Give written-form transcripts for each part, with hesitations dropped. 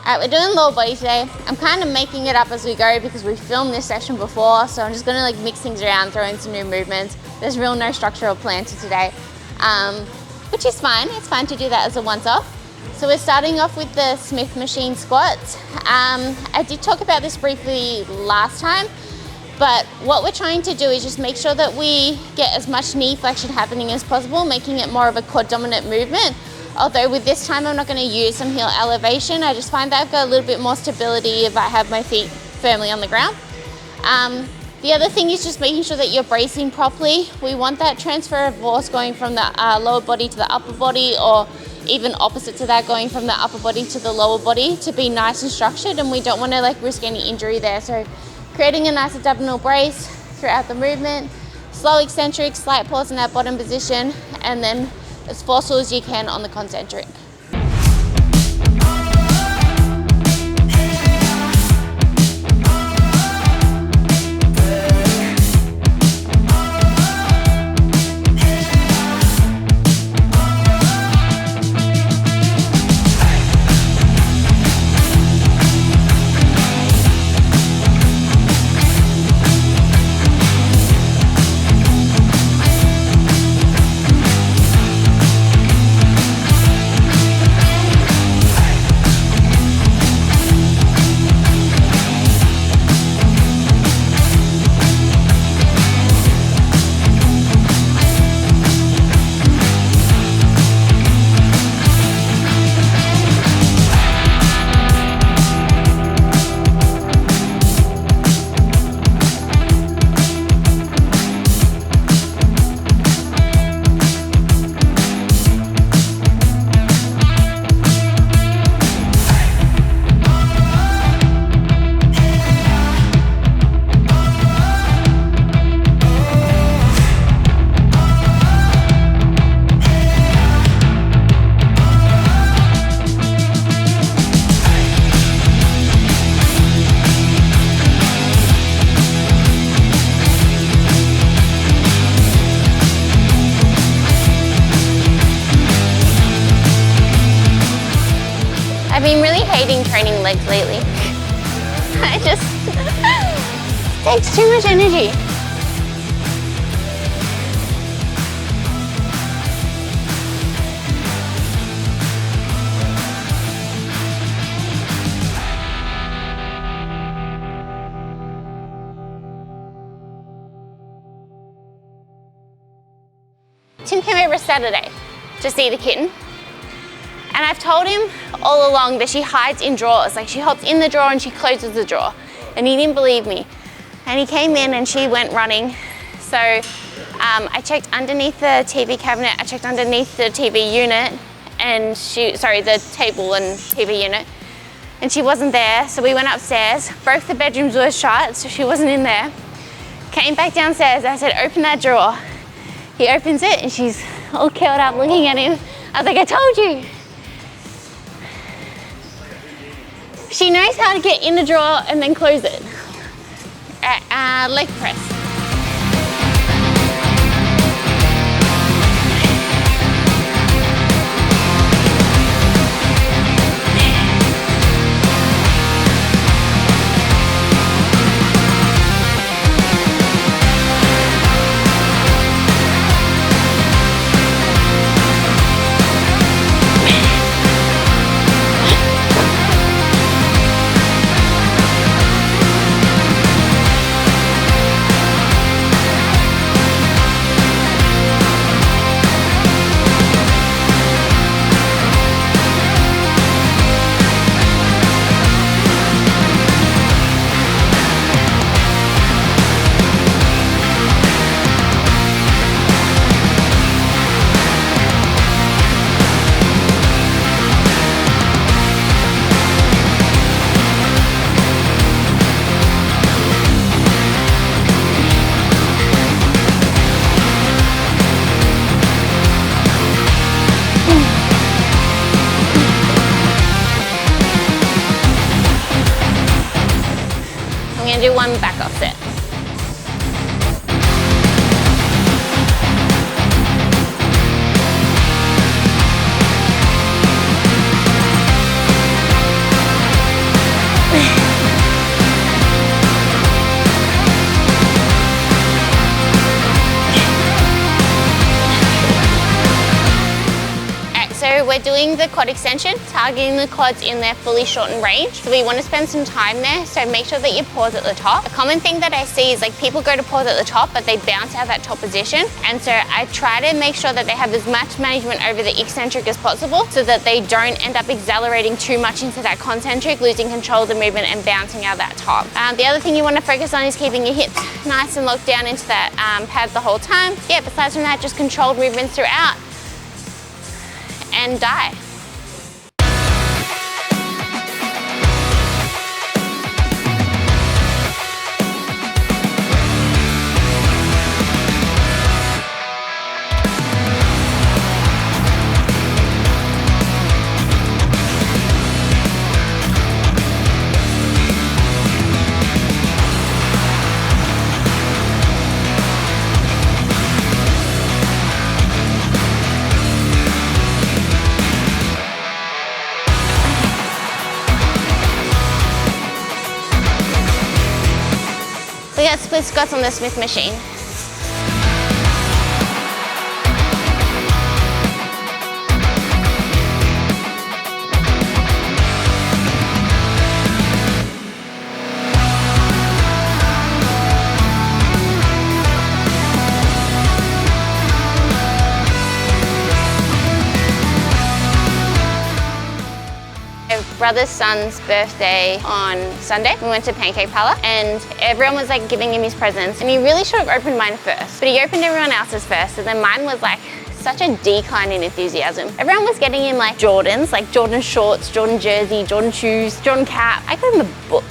We're doing lower body today. I'm kind of making it up as we go because we filmed this session before, so I'm just gonna like mix things around, throw in some new movements. There's real no structure or plan to today, which is fine. It's fine to do that as a once-off. So we're starting off with the Smith machine squats. I did talk about this briefly last time, but what we're trying to do is just make sure that we get as much knee flexion happening as possible, making it more of a core dominant movement. Although with this time, I'm not going to use some heel elevation. I just find that I've got a little bit more stability if I have my feet firmly on the ground. The other thing is just making sure that you're bracing properly. We want that transfer of force going from the lower body to the upper body, or even opposite to that, going from the upper body to the lower body, to be nice and structured, and we don't want to like risk any injury there. So creating a nice abdominal brace throughout the movement, slow eccentric, slight pause in that bottom position, and then as forceful as you can on the concentric. I've been really hating training legs lately. It just takes too much energy. Tim came over Saturday to see the kitten. And I've told him all along that she hides in drawers. Like, she hops in the drawer and she closes the drawer. And he didn't believe me. And he came in and she went running. So I checked underneath the TV cabinet, I checked underneath the TV unit, and the table and TV unit, and she wasn't there. So we went upstairs, both the bedrooms were shut, so she wasn't in there. Came back downstairs, I said, open that drawer. He opens it and she's all curled up looking at him. I was like, I told you. She knows how to get in the drawer and then close it. Leg press. I'm gonna do one back off set. we're doing the quad extension, targeting the quads in their fully shortened range. So we want to spend some time there, so make sure that you pause at the top. A common thing that I see is like people go to pause at the top, but they bounce out of that top position. And so I try to make sure that they have as much management over the eccentric as possible so that they don't end up accelerating too much into that concentric, losing control of the movement and bouncing out of that top. The other thing you want to focus on is keeping your hips nice and locked down into that pad the whole time. Yeah, besides from that, just controlled movements throughout and die. We got split squats on the Smith machine. Brother's son's birthday on Sunday. We went to Pancake Parlor and everyone was like giving him his presents, and he really should have opened mine first, but he opened everyone else's first, and then mine was like such a decline in enthusiasm. Everyone was getting him like Jordans, like Jordan shorts, Jordan jersey, Jordan shoes, Jordan cap. I got him a book.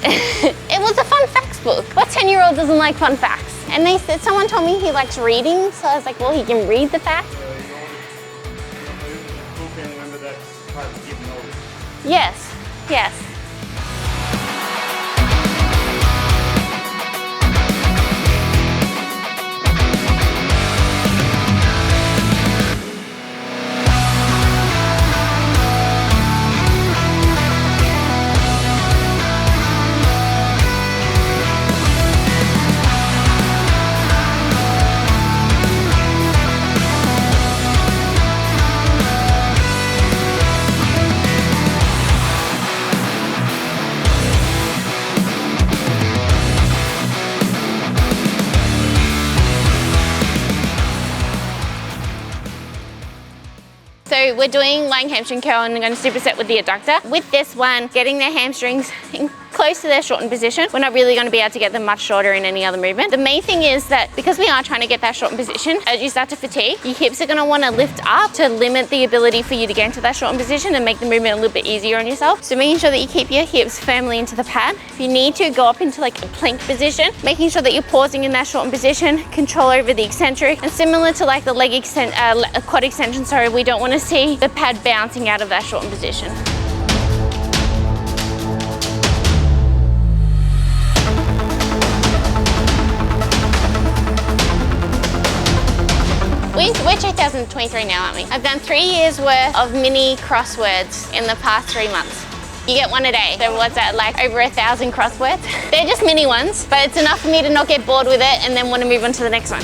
It was a fun facts book. What 10-year-old doesn't like fun facts? And they said, someone told me he likes reading, so I was like, well, he can read the facts. Yes, yes. So we're doing lying hamstring curl and I'm going to superset with the adductor. With this one, getting their hamstrings in close to their shortened position. We're not really going to be able to get them much shorter in any other movement. The main thing is that because we are trying to get that shortened position, as you start to fatigue, your hips are going to want to lift up to limit the ability for you to get into that shortened position and make the movement a little bit easier on yourself. So making sure that you keep your hips firmly into the pad. If you need to, go up into like a plank position, making sure that you're pausing in that shortened position, control over the eccentric, and similar to like the quad extension, sorry, we don't want to see the pad bouncing out of that shortened position. We're 2023 now, aren't we? I've done 3 years worth of mini crosswords in the past 3 months. You get one a day. So what's that, like over 1,000 crosswords? They're just mini ones, but it's enough for me to not get bored with it and then want to move on to the next one.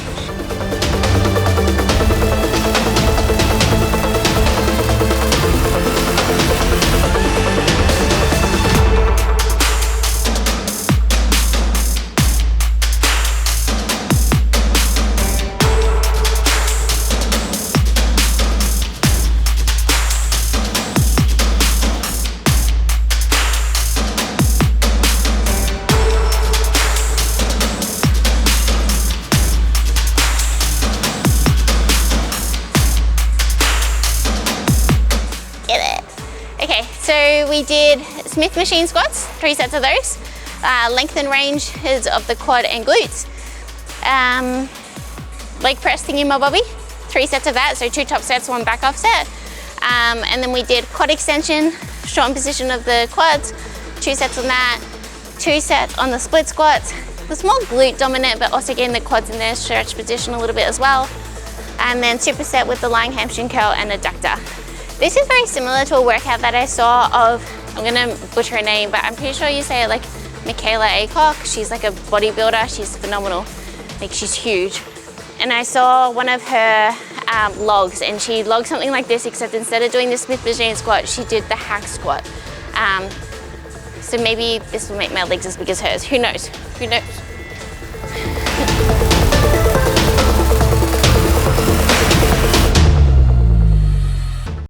So we did Smith machine squats, 3 sets of those. Length and range is of the quad and glutes. Leg press thingy-my-bobby, 3 sets of that, so 2 top sets, 1 back off set. And then we did quad extension, shortened position of the quads, 2 sets on that, 2 sets on the split squats. The small glute dominant, but also getting the quads in their stretch position a little bit as well. And then superset with the lying hamstring curl and adductor. This is very similar to a workout that I saw of, I'm gonna butcher her name, but I'm pretty sure you say it like Michaela Aycock. She's like a bodybuilder, she's phenomenal. Like she's huge. And I saw one of her logs, and she logged something like this, except instead of doing the Smith machine squat, she did the hack squat. So maybe this will make my legs as big as hers. Who knows? Who knows?